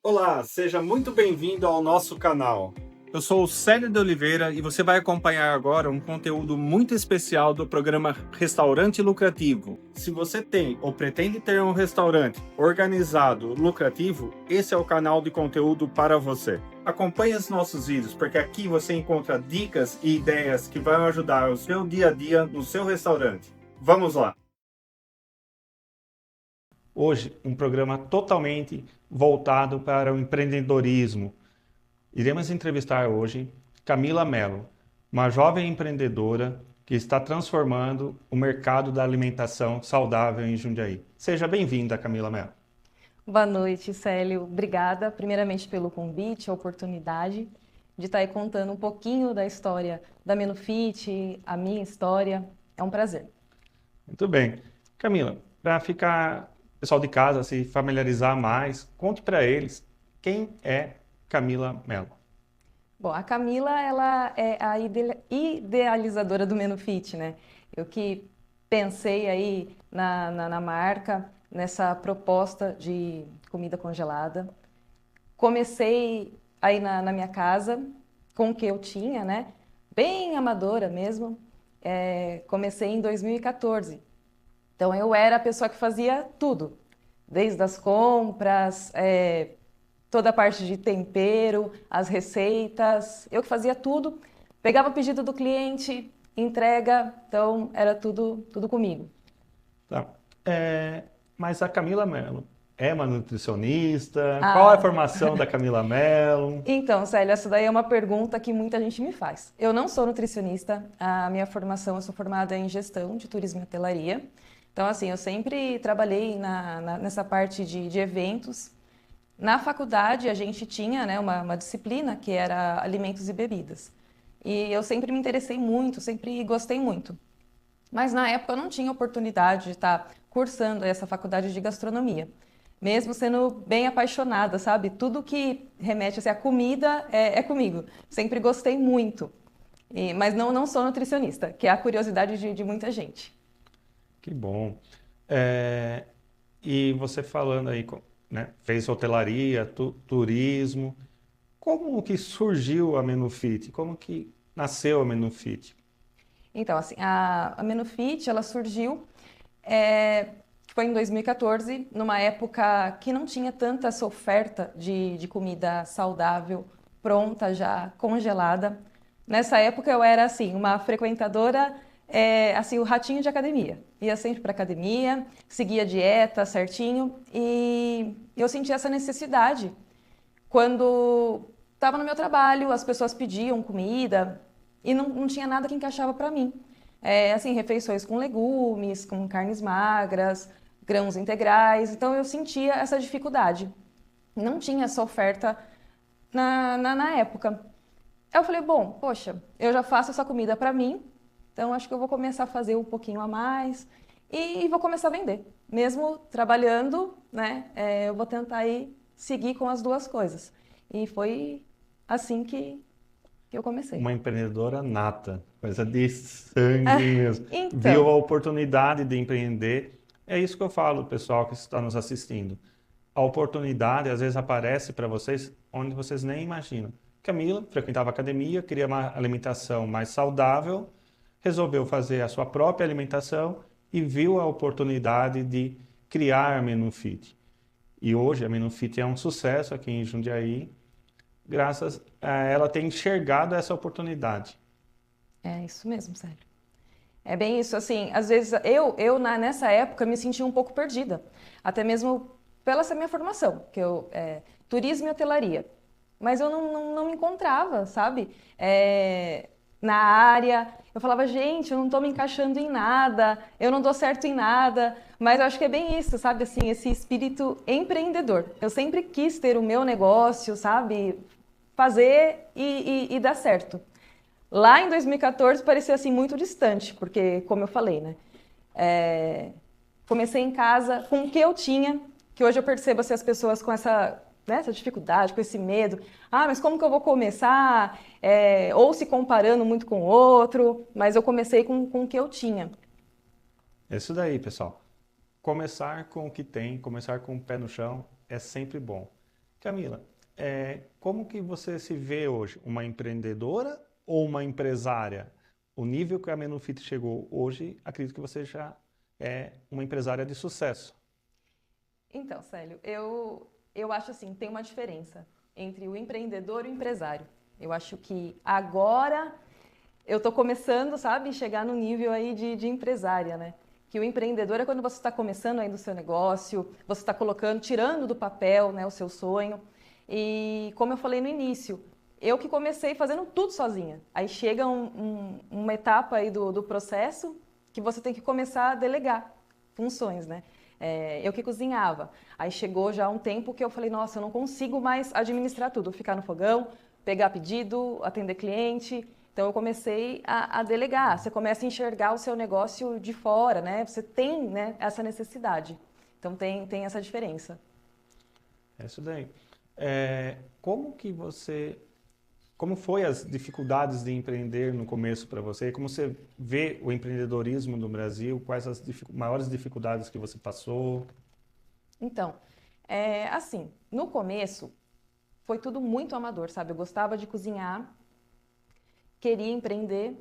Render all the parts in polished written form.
Olá, seja muito bem-vindo ao nosso canal. Eu sou o Célio de Oliveira e você vai acompanhar agora um conteúdo muito especial do programa Restaurante Lucrativo. Se você tem ou pretende ter um restaurante organizado, lucrativo, esse é o canal de conteúdo para você. Acompanhe os nossos vídeos, porque aqui você encontra dicas e ideias que vão ajudar o seu dia a dia no seu restaurante. Vamos lá! Hoje, um programa totalmente voltado para o empreendedorismo. Iremos entrevistar hoje Camila Mello, uma jovem empreendedora que está transformando o mercado da alimentação saudável em Jundiaí. Seja bem-vinda, Camila Mello. Boa noite, Célio. Obrigada, primeiramente, pelo convite, a oportunidade de estar aí contando um pouquinho da história da Menufit, a minha história. É um prazer. Muito bem. Camila, para ficar o pessoal de casa se familiarizar mais, conte para eles quem é Camila Mello. Bom, a Camila, ela é a idealizadora do Menufit, né? Eu que pensei aí na marca, nessa proposta de comida congelada. Comecei aí na minha casa, com o que eu tinha, né? Bem amadora mesmo. Comecei em 2014. Então, eu era a pessoa que fazia tudo, desde as compras, toda a parte de tempero, as receitas, eu que fazia tudo. Pegava o pedido do cliente, entrega, então era tudo comigo. Tá. Mas a Camila Mello é uma nutricionista? Qual é a Ah, formação da Camila Mello? então, Célia, essa daí é uma pergunta que muita gente me faz. Eu não sou nutricionista, a minha formação, eu sou formada em gestão de turismo e hotelaria. Então, assim, eu sempre trabalhei nessa parte de eventos. Na faculdade, a gente tinha, né, uma disciplina que era alimentos e bebidas. E eu sempre me interessei muito, sempre gostei muito. Mas na época eu não tinha oportunidade de estar cursando essa faculdade de gastronomia. Mesmo sendo bem apaixonada, sabe? Tudo que remete assim, a comida é comigo. Sempre gostei muito. Mas não sou nutricionista, que é a curiosidade de muita gente. Que bom. É, e você falando aí, né, fez hotelaria, turismo. Como que surgiu a Menufit? Como que nasceu a Menufit? Então, assim, a Menufit, ela surgiu, é, foi em 2014, numa época que não tinha tanta essa oferta de comida saudável, pronta já, congelada. Nessa época eu era, assim, uma frequentadora, assim, o ratinho de academia. Ia sempre para academia, seguia a dieta certinho e eu sentia essa necessidade quando estava no meu trabalho, as pessoas pediam comida e não tinha nada que encaixava para mim. Assim, refeições com legumes, com carnes magras, grãos integrais. Então eu sentia essa dificuldade. Não tinha essa oferta na época. Eu falei, bom, poxa, eu já faço essa comida para mim, então acho que eu vou começar a fazer um pouquinho a mais e vou começar a vender. Mesmo trabalhando, né, eu vou tentar aí seguir com as duas coisas. E foi assim que eu comecei. Uma empreendedora nata, coisa de sangue mesmo. Viu Então, a oportunidade de empreender. É isso que eu falo, pessoal que está nos assistindo. A oportunidade às vezes aparece para vocês onde vocês nem imaginam. Camila frequentava academia, queria uma alimentação mais saudável, resolveu fazer a sua própria alimentação e viu a oportunidade de criar a Menufit. E hoje a Menufit é um sucesso aqui em Jundiaí, graças a ela ter enxergado essa oportunidade. é isso mesmo, sério. É bem isso, assim, às vezes nessa época me sentia um pouco perdida, até mesmo pela essa minha formação, que turismo e hotelaria, mas eu não me encontrava, sabe? Na área, eu falava, gente, eu não estou me encaixando em nada, eu não dou certo em nada, mas eu acho que é bem isso, sabe? Assim, esse espírito empreendedor. Eu sempre quis ter o meu negócio, sabe? Fazer e dar certo. Lá em 2014 parecia assim muito distante, porque, como eu falei, né? É, comecei em casa com o que eu tinha, que hoje eu percebo assim, as pessoas com essa dificuldade, com esse medo. Ah, mas como que eu vou começar? Ou se comparando muito com o outro, mas eu comecei com o que eu tinha. É isso daí, pessoal. Começar com o que tem, começar com o pé no chão é sempre bom. Camila, como que você se vê hoje? Uma empreendedora ou uma empresária? O nível que a Menufit chegou hoje, acredito que você já é uma empresária de sucesso. Então, Célio, eu acho assim, tem uma diferença entre o empreendedor e o empresário. Eu acho que agora eu estou começando, sabe, chegar no nível aí de empresária, né? Que o empreendedor é quando você está começando ainda o seu negócio, você está colocando, tirando do papel, né, o seu sonho. E como eu falei no início, eu que comecei fazendo tudo sozinha. Aí chega uma etapa aí do processo que você tem que começar a delegar funções, né? Eu que cozinhava. Aí chegou já um tempo que eu falei, nossa, eu não consigo mais administrar tudo, ficar no fogão, pegar pedido, atender cliente. Então eu comecei a delegar. Você começa a enxergar o seu negócio de fora, né? Você tem, né, essa necessidade. Então tem essa diferença. É isso daí. Como que você, como foi as dificuldades de empreender no começo para você? Como você vê o empreendedorismo no Brasil? Quais as maiores dificuldades que você passou? Então, assim, no começo foi tudo muito amador, sabe? Eu gostava de cozinhar, queria empreender.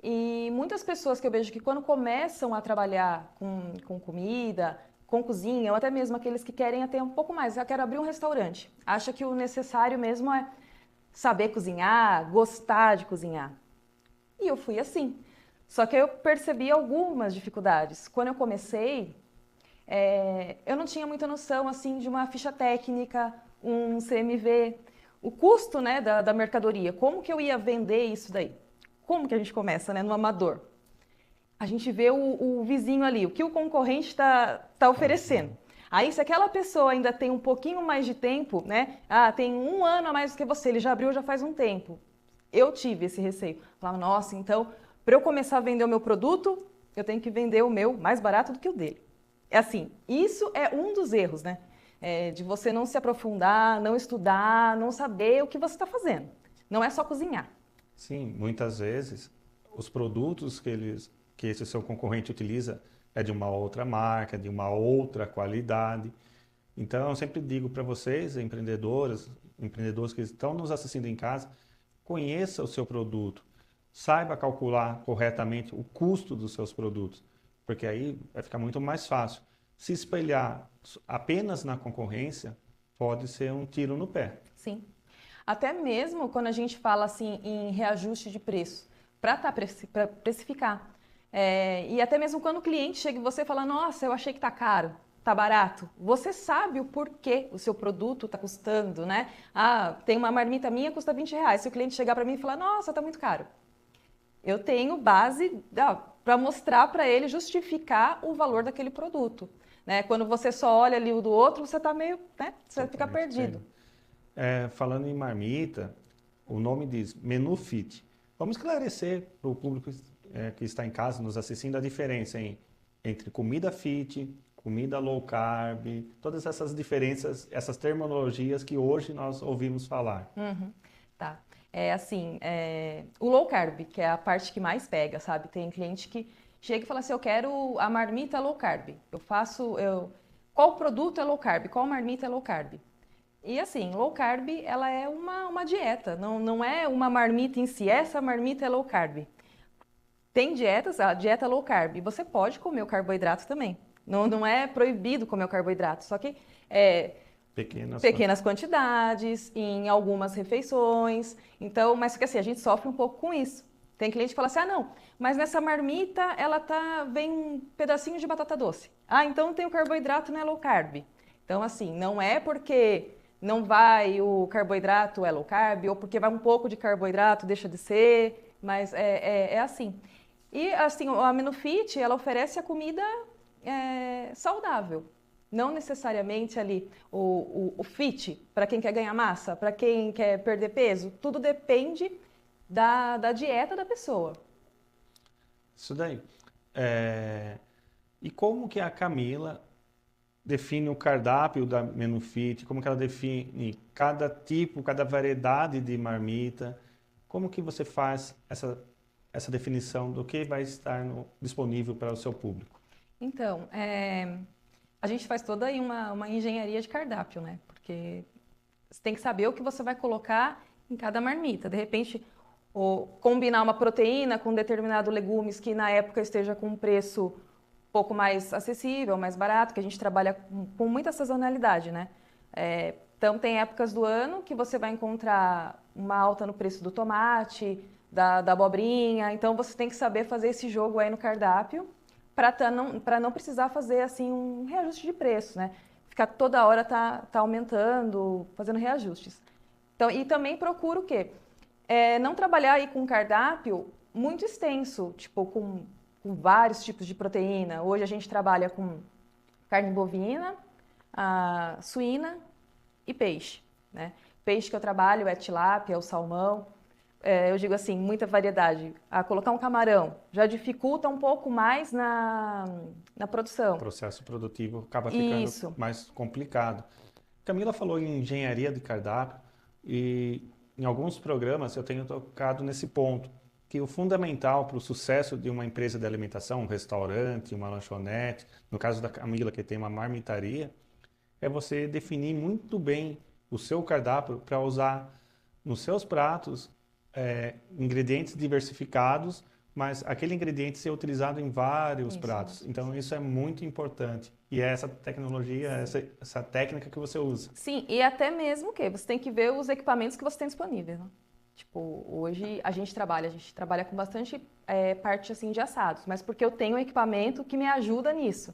E muitas pessoas que eu vejo que quando começam a trabalhar com comida, com cozinha, ou até mesmo aqueles que querem até um pouco mais, eu quero abrir um restaurante, acha que o necessário mesmo é saber cozinhar, gostar de cozinhar. E eu fui assim. Só que eu percebi algumas dificuldades. Quando eu comecei, eu não tinha muita noção assim de uma ficha técnica, um CMV, o custo, né, da mercadoria. Como que eu ia vender isso daí? Como que a gente começa, né, no amador? A gente vê o vizinho ali, o que o concorrente está oferecendo. Aí, se aquela pessoa ainda tem um pouquinho mais de tempo, né? Ah, tem um ano a mais do que você, ele já abriu já faz um tempo. Eu tive esse receio. Falava, nossa, então, para eu começar a vender o meu produto, eu tenho que vender o meu mais barato do que o dele. É assim, isso é um dos erros, né? De você não se aprofundar, não estudar, não saber o que você está fazendo. Não é só cozinhar. Sim, muitas vezes os produtos que esse seu concorrente utiliza é de uma outra marca, de uma outra qualidade. Então, eu sempre digo para vocês, empreendedores que estão nos assistindo em casa, conheça o seu produto, saiba calcular corretamente o custo dos seus produtos, porque aí vai ficar muito mais fácil. Se espelhar apenas na concorrência pode ser um tiro no pé. Sim. Até mesmo quando a gente fala assim em reajuste de preço, para precificar. E até mesmo quando o cliente chega e você fala, nossa, eu achei que está caro, está barato. Você sabe o porquê o seu produto está custando, né? Ah, tem uma marmita minha, custa R$ 20. Se o cliente chegar para mim e falar, nossa, está muito caro. Eu tenho base para mostrar para ele, justificar o valor daquele produto. Né? Quando você só olha ali o do outro, você está meio, né? Você vai ficar Totalmente perdido. diferente. Falando em marmita, o nome diz Menu Fit. Vamos esclarecer para o público que está em casa nos assistindo a diferença entre comida fit, comida low carb, todas essas diferenças, essas terminologias que hoje nós ouvimos falar. Uhum, tá. Assim, o low carb, que é a parte que mais pega, sabe? Tem cliente que chega e fala assim, eu quero a marmita low carb. Qual produto é low carb? Qual marmita é low carb? E assim, low carb, ela é uma dieta, não é uma marmita em si. Essa marmita é low carb. Tem dietas, a dieta low carb, você pode comer o carboidrato também. Não é proibido comer o carboidrato, só que pequenas quantidades, em algumas refeições. Então, mas só que assim, a gente sofre um pouco com isso. Tem cliente que fala assim, ah, não, mas nessa marmita vem um pedacinho de batata doce. Ah, então tem o carboidrato, não é low carb. Então, assim, não é porque não vai o carboidrato é low carb, ou porque vai um pouco de carboidrato, deixa de ser, mas é assim. E, assim, a Menufit, ela oferece a comida saudável. Não necessariamente ali o fit, para quem quer ganhar massa, para quem quer perder peso, tudo depende da dieta da pessoa. Isso daí. E como que a Camila define o cardápio da Menu Fit? Como que ela define cada tipo, cada variedade de marmita? Como que você faz essa definição do que vai estar disponível para o seu público? Então, a gente faz toda aí uma engenharia de cardápio, né? Porque Você tem que saber o que você vai colocar em cada marmita. De repente, combinar uma proteína com determinado legumes que na época esteja com um preço um pouco mais acessível, mais barato, que a gente trabalha com muita sazonalidade, né? Então, tem épocas do ano que você vai encontrar uma alta no preço do tomate, da abobrinha. Então, você tem que saber fazer esse jogo aí no cardápio para não precisar fazer assim um reajuste de preço, né? Ficar toda hora tá aumentando, fazendo reajustes. Então, e também procuro o quê? Não trabalhar aí com cardápio muito extenso, tipo com vários tipos de proteína. Hoje a gente trabalha com carne bovina, suína e peixe, né? Peixe que eu trabalho é tilápia, o salmão. Eu digo assim, muita variedade. Colocar um camarão já dificulta um pouco mais na produção. O processo produtivo acaba ficando mais complicado. Camila falou em engenharia de cardápio e em alguns programas eu tenho tocado nesse ponto, que o fundamental para o sucesso de uma empresa de alimentação, um restaurante, uma lanchonete, no caso da Camila que tem uma marmitaria, é você definir muito bem o seu cardápio para usar nos seus pratos ingredientes diversificados, mas aquele ingrediente ser utilizado em vários pratos. Então, isso é muito importante. E é essa tecnologia, essa técnica que você usa. Sim, e até mesmo que você tem que ver os equipamentos que você tem disponíveis, né? Tipo, hoje a gente trabalha com bastante parte assim de assados, mas porque eu tenho um equipamento que me ajuda nisso.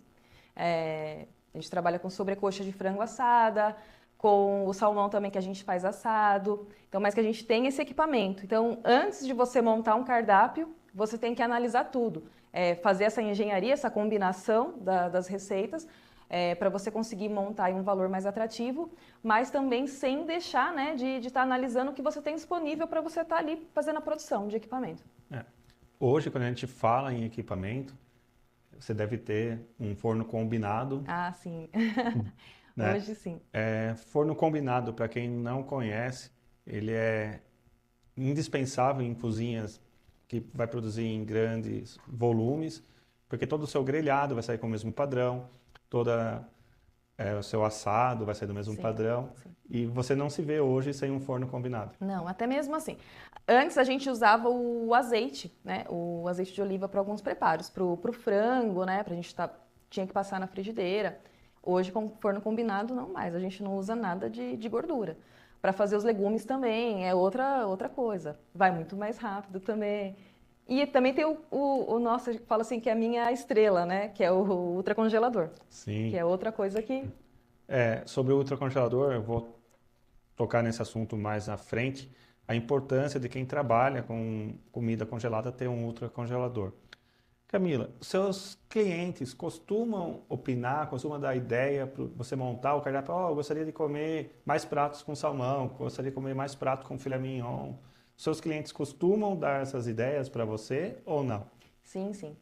A gente trabalha com sobrecoxa de frango assada, com o salmão também que a gente faz assado. Então, mas que a gente tem esse equipamento. Então, antes de você montar um cardápio, você tem que analisar tudo. Fazer essa engenharia, essa combinação das receitas, para você conseguir montar aí um valor mais atrativo, mas também sem deixar, né, de estar analisando o que você tem disponível para você estar ali fazendo a produção de equipamento. Hoje, quando a gente fala em equipamento, você deve ter um forno combinado. Ah, sim. Né? Hoje sim. Forno combinado, para quem não conhece, ele é indispensável em cozinhas que vai produzir em grandes volumes, porque todo o seu grelhado vai sair com o mesmo padrão, o seu assado vai sair do mesmo padrão, e você não se vê hoje sem um forno combinado. Não, até mesmo assim. Antes a gente usava o azeite, né? O azeite de oliva para alguns preparos, para o frango, né? Para a gente tinha que passar na frigideira. Hoje, com forno combinado, não mais. A gente não usa nada de gordura. Para fazer os legumes também é outra coisa. Vai muito mais rápido também. E também tem o nosso, a gente fala assim, que é a minha estrela, né? Que é o ultracongelador. Sim. Que é outra coisa que... Sobre o ultracongelador, eu vou tocar nesse assunto mais à frente. A importância de quem trabalha com comida congelada ter um ultracongelador. Camila, seus clientes costumam opinar, costumam dar ideia para você montar o cardápio? Eu gostaria de comer mais pratos com salmão, gostaria de comer mais pratos com filé mignon. Seus clientes costumam dar essas ideias para você ou não? Sim, sim.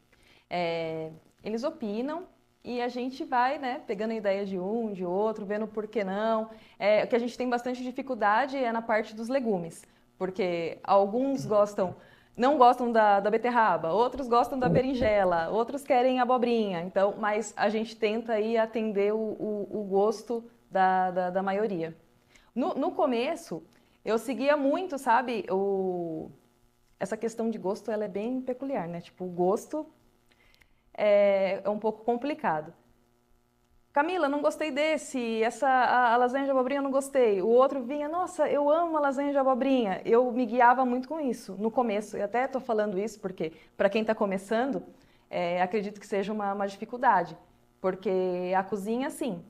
Eles opinam e a gente vai, né, pegando a ideia de um, de outro, vendo por que não. O que a gente tem bastante dificuldade é na parte dos legumes, porque alguns não gostam da beterraba, outros gostam da berinjela, outros querem abobrinha. Então, mas a gente tenta aí atender o gosto da maioria. No começo, eu seguia muito, sabe, essa questão de gosto, ela é bem peculiar, né? Tipo, o gosto é um pouco complicado. Camila, não gostei desse, a lasanha de abobrinha eu não gostei. O outro vinha, nossa, eu amo a lasanha de abobrinha. Eu me guiava muito com isso no começo. Eu até estou falando isso porque, para quem está começando, acredito que seja uma dificuldade. Porque a cozinha, sim,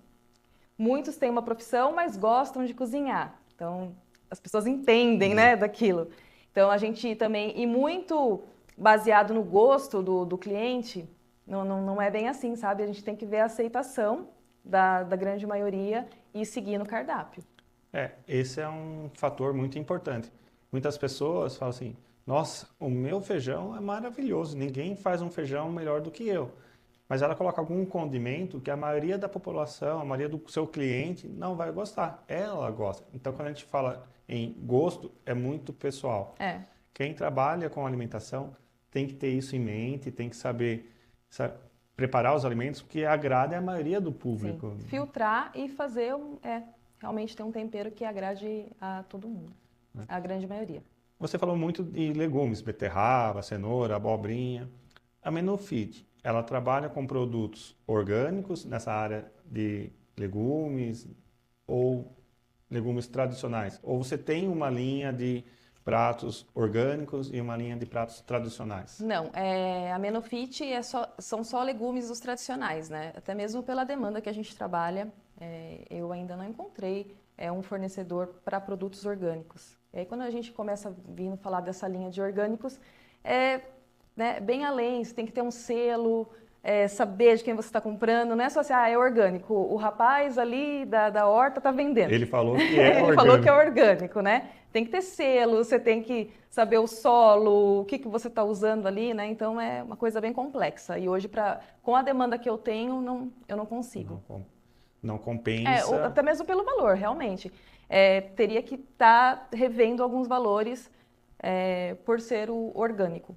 muitos têm uma profissão, mas gostam de cozinhar. Então, as pessoas entendem, né, daquilo. Então, a gente também, e muito baseado no gosto do cliente, não é bem assim, sabe? A gente tem que ver a aceitação da grande maioria e seguir no cardápio. Esse é um fator muito importante. Muitas pessoas falam assim, nossa, o meu feijão é maravilhoso, ninguém faz um feijão melhor do que eu. Mas ela coloca algum condimento que a maioria da população, a maioria do seu cliente não vai gostar. Ela gosta. Então, quando a gente fala em gosto, é muito pessoal. Quem trabalha com alimentação tem que ter isso em mente, tem que saber preparar os alimentos que agradem a maioria do público. Sim. Filtrar e fazer realmente ter um tempero que agrade a todo mundo, a grande maioria. Você falou muito de legumes, beterraba, cenoura, abobrinha. A Menofit, ela trabalha com produtos orgânicos nessa área de legumes ou legumes tradicionais? Ou você tem uma linha de pratos orgânicos e uma linha de pratos tradicionais? Não, a Menofit são só legumes os tradicionais, né? Até mesmo pela demanda que a gente trabalha, eu ainda não encontrei um fornecedor para produtos orgânicos. E aí, quando a gente começa vindo falar dessa linha de orgânicos, né, bem além, você tem que ter um selo, saber de quem você está comprando, não é só assim, é orgânico, o rapaz ali da horta está vendendo. Ele falou que é Ele orgânico. falou que é orgânico, né? Tem que ter selo, você tem que saber o solo, o que você está usando ali, né? Então é uma coisa bem complexa. E hoje, com a demanda que eu tenho, eu não consigo. Não compensa. Até mesmo pelo valor, realmente. Teria que estar revendo alguns valores por ser o orgânico.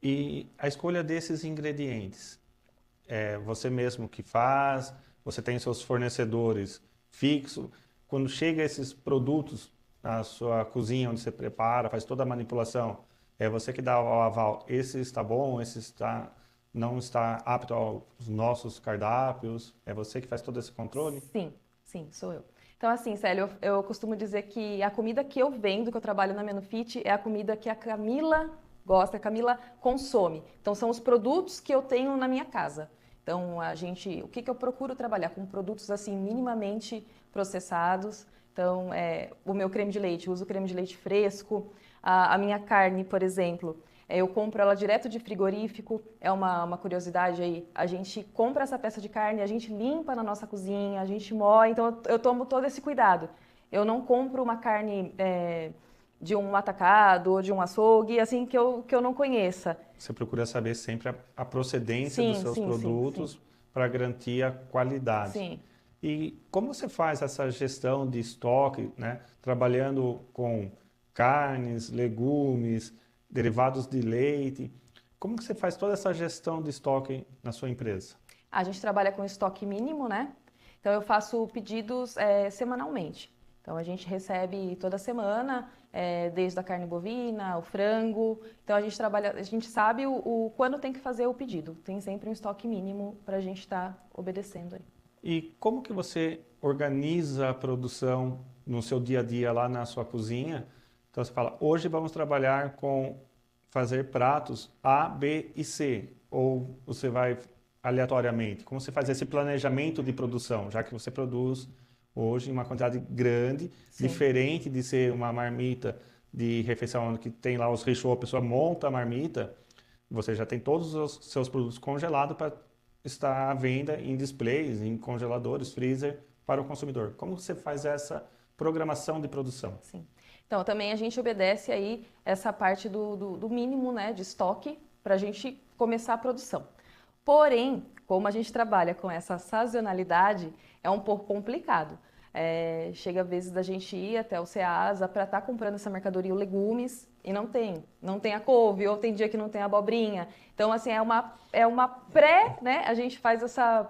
E a escolha desses ingredientes, você mesmo que faz, você tem seus fornecedores fixos. Quando chega esses produtos na sua cozinha, onde você prepara, faz toda a manipulação, é você que dá o aval, esse está bom, não está apto aos nossos cardápios, é você que faz todo esse controle? Sim, sou eu. Então, assim, Célio, eu costumo dizer que a comida que eu vendo, que eu trabalho na Menofit, é a comida que a Camila gosta, a Camila consome. Então, são os produtos que eu tenho na minha casa. Então, o que eu procuro trabalhar? Com produtos, assim, minimamente processados. Então, o meu creme de leite, eu uso creme de leite fresco. A minha carne, por exemplo, eu compro ela direto de frigorífico, é uma curiosidade aí. A gente compra essa peça de carne, a gente limpa na nossa cozinha, a gente moe, então eu tomo todo esse cuidado. Eu não compro uma carne de um atacado ou de um açougue, assim, que eu não conheça. Você procura saber sempre a procedência dos seus produtos para garantir a qualidade. Sim. E como você faz essa gestão de estoque, né? Trabalhando com carnes, legumes, derivados de leite. Como que você faz toda essa gestão de estoque na sua empresa? A gente trabalha com estoque mínimo, né? Então eu faço pedidos semanalmente. Então a gente recebe toda semana, desde a carne bovina, o frango. Então a gente sabe quando tem que fazer o pedido. Tem sempre um estoque mínimo para a gente estar obedecendo aí. E como que você organiza a produção no seu dia a dia lá na sua cozinha? Então você fala, hoje vamos trabalhar com fazer pratos A, B e C. Ou você vai aleatoriamente? Como você faz esse planejamento de produção, já que você produz hoje em uma quantidade grande, diferente de ser uma marmita de refeição que tem lá os rechauds, a pessoa monta a marmita, você já tem todos os seus produtos congelados para estar à venda em displays, em congeladores, freezer para o consumidor. Como você faz essa programação de produção? Sim. Então, também a gente obedece aí essa parte do mínimo, né, de estoque para a gente começar a produção. Porém, como a gente trabalha com essa sazonalidade, é um pouco complicado. Chega às vezes da gente ir até o Ceasa para estar comprando essa mercadoria, legumes, e não tem a couve, ou tem dia que não tem a abobrinha. Então, assim, é uma né? A gente faz essa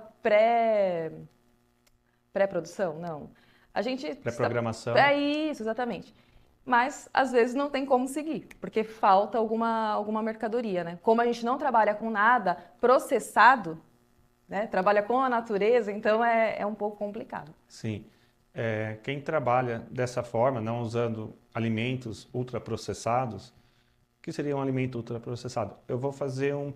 pré-produção, não. A gente... Pré-programação. É isso, exatamente. Mas, às vezes, não tem como seguir, porque falta alguma mercadoria, né? Como a gente não trabalha com nada processado, né? Trabalha com a natureza, então é um pouco complicado. Sim. Quem trabalha dessa forma, não usando alimentos ultraprocessados, o que seria um alimento ultraprocessado? Eu vou fazer um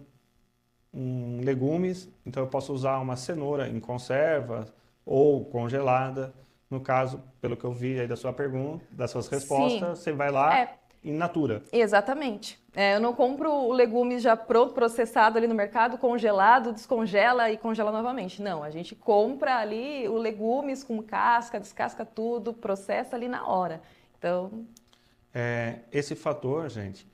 legumes, então eu posso usar uma cenoura em conserva ou congelada. No caso, pelo que eu vi aí da sua pergunta, das suas respostas, você vai lá in natura. Exatamente. Eu não compro o legume já pronto, processado ali no mercado, congelado, descongela e congela novamente. Não, a gente compra ali o legumes com casca, descasca tudo, processa ali na hora. Então... Esse fator, gente,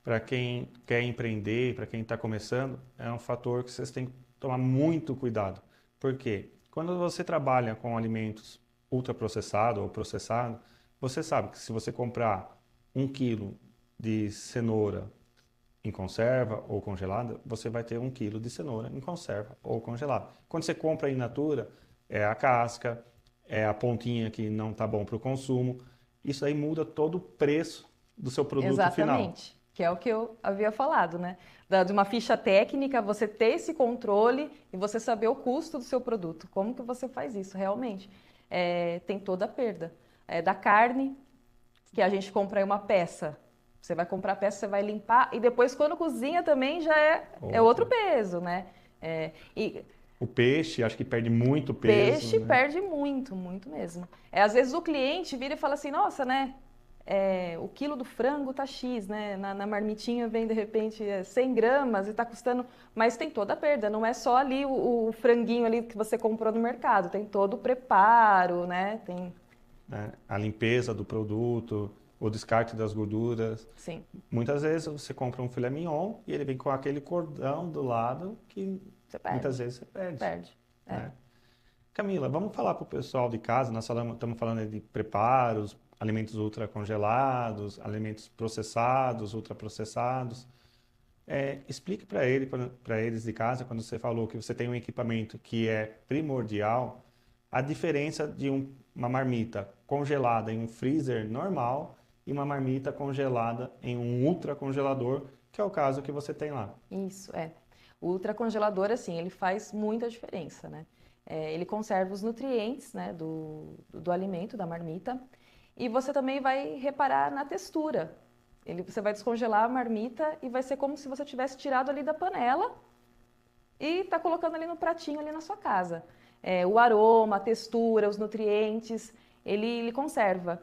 para quem quer empreender, para quem está começando, é um fator que vocês têm que tomar muito cuidado. Por quê? Quando você trabalha com alimentos ultraprocessados ou processados, você sabe que se você comprar 1 quilo de cenoura em conserva ou congelada, você vai ter 1 quilo de cenoura em conserva ou congelada. Quando você compra in natura, é a casca, é a pontinha que não está bom para o consumo. Isso aí muda todo o preço do seu produto final. Exatamente, que é o que eu havia falado, né? De uma ficha técnica, você ter esse controle e você saber o custo do seu produto. Como que você faz isso realmente? Tem toda a perda. Da carne, que a gente compra aí uma peça. Você vai comprar a peça, você vai limpar, e depois quando cozinha também já é outro peso, né? E O peixe, acho que perde muito peso, peixe né? perde muito, muito mesmo. Às vezes o cliente vira e fala assim, nossa, né? O quilo do frango tá X, né? Na marmitinha vem de repente 100 gramas e tá custando. Mas tem toda a perda, não é só ali o franguinho ali que você comprou no mercado, tem todo o preparo, né? Né? A limpeza do produto, o descarte das gorduras. Sim, Muitas vezes você compra um filé mignon e ele vem com aquele cordão do lado que você muitas perde, vezes você perde, perde. É. né? Camila, vamos falar para o pessoal de casa. Estamos falando de preparos, alimentos ultracongelados, alimentos processados, ultraprocessados. Explique para eles de casa, quando você falou que você tem um equipamento que é primordial, a diferença de uma marmita congelada em um freezer normal e uma marmita congelada em um ultracongelador, que é o caso que você tem lá. Isso, é. O ultracongelador, assim, ele faz muita diferença, né? Ele conserva os nutrientes, né, do alimento, da marmita. E você também vai reparar na textura. Você vai descongelar a marmita e vai ser como se você tivesse tirado ali da panela e está colocando ali no pratinho ali na sua casa. O aroma, a textura, os nutrientes, ele conserva.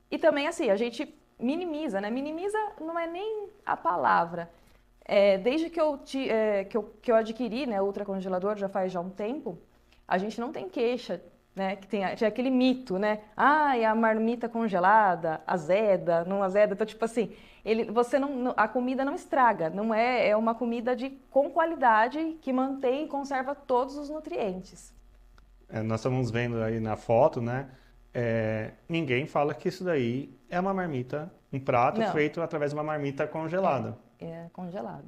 E também, assim, a gente minimiza, né? Minimiza não é nem a palavra. Desde que eu adquiri, né, o ultracongelador, já um tempo, a gente não tem queixa, né? Tinha aquele mito, né? Ah, é a marmita congelada, azeda, não azeda. Então, tipo assim, a comida não estraga, não é uma comida com qualidade que mantém e conserva todos os nutrientes. Nós estamos vendo aí na foto, né? Ninguém fala que isso daí é uma marmita, um prato Não, feito através de uma marmita é, congelada. é congelado.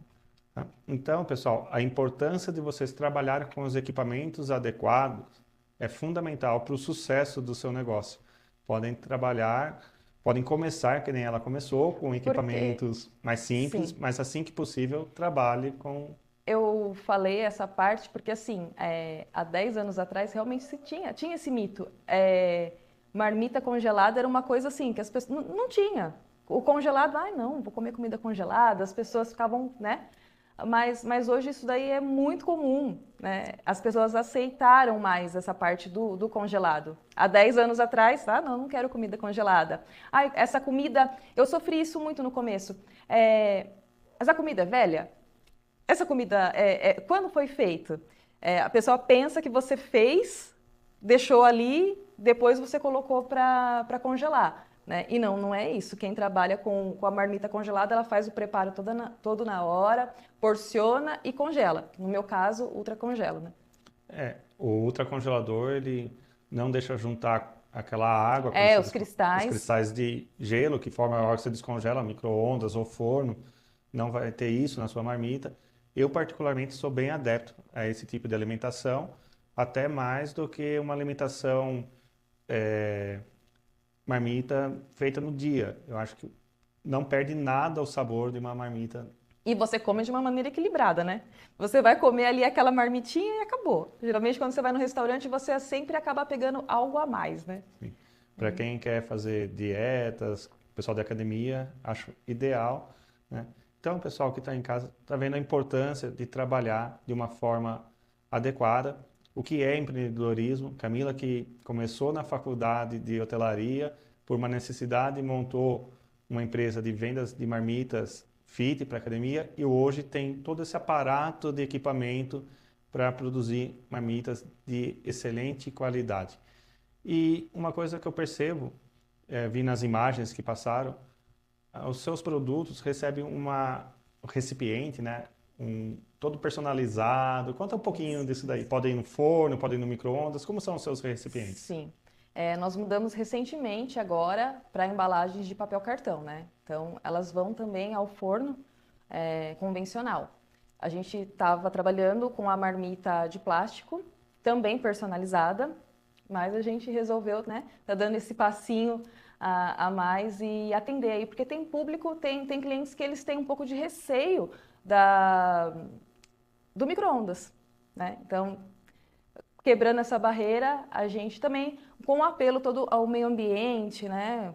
Tá? Então, pessoal, a importância de vocês trabalharem com os equipamentos adequados é fundamental para o sucesso do seu negócio. Podem trabalhar, podem começar, que nem ela começou, com Porque, equipamentos mais simples, sim, mas assim que possível, trabalhe com. eu falei essa parte porque, assim, há 10 anos atrás realmente tinha esse mito. Marmita congelada era uma coisa assim, que as pessoas não tinha. O congelado, ai não, vou comer comida congelada, as pessoas ficavam, né? Mas hoje isso daí é muito comum, né? As pessoas aceitaram mais essa parte do congelado. Há 10 anos atrás, não quero comida congelada. Ai, essa comida, eu sofri isso muito no começo. Essa comida é velha? Essa comida, quando foi feita? A pessoa pensa que você fez, deixou ali, depois você colocou para congelar. Né? E não é isso. Quem trabalha com a marmita congelada, ela faz o preparo todo na hora, porciona e congela. No meu caso, ultracongelo. Né? O ultracongelador, ele não deixa juntar aquela água, Os os cristais, cristais de gelo que formam a hora que você descongela, micro-ondas ou forno, não vai ter isso na sua marmita. Eu, particularmente, sou bem adepto a esse tipo de alimentação, até mais do que uma alimentação marmita feita no dia. Eu acho que não perde nada o sabor de uma marmita. e você come de uma maneira equilibrada, né? Você vai comer ali aquela marmitinha e acabou. Geralmente, quando você vai no restaurante, você sempre acaba pegando algo a mais, né? Para quem quer fazer dietas, pessoal da academia, acho ideal, né? Então, o pessoal que está em casa está vendo a importância de trabalhar de uma forma adequada. O que é empreendedorismo? Camila, que começou na faculdade de hotelaria por uma necessidade, montou uma empresa de vendas de marmitas fit para academia e hoje tem todo esse aparato de equipamento para produzir marmitas de excelente qualidade. E uma coisa que eu percebo, vi nas imagens que passaram, os seus produtos recebem um recipiente, né? Todo personalizado. Conta um pouquinho disso daí. Pode ir no forno, pode ir no micro-ondas. Como são os seus recipientes? Sim. Nós mudamos recentemente agora para embalagens de papel cartão, né? Então, elas vão também ao forno convencional. A gente estava trabalhando com a marmita de plástico, também personalizada, mas a gente resolveu, né, tá dando esse passinho a mais e atender aí, porque tem público, tem clientes que eles têm um pouco de receio do micro-ondas, né? Então, quebrando essa barreira, a gente também, com o apelo todo ao meio ambiente, né?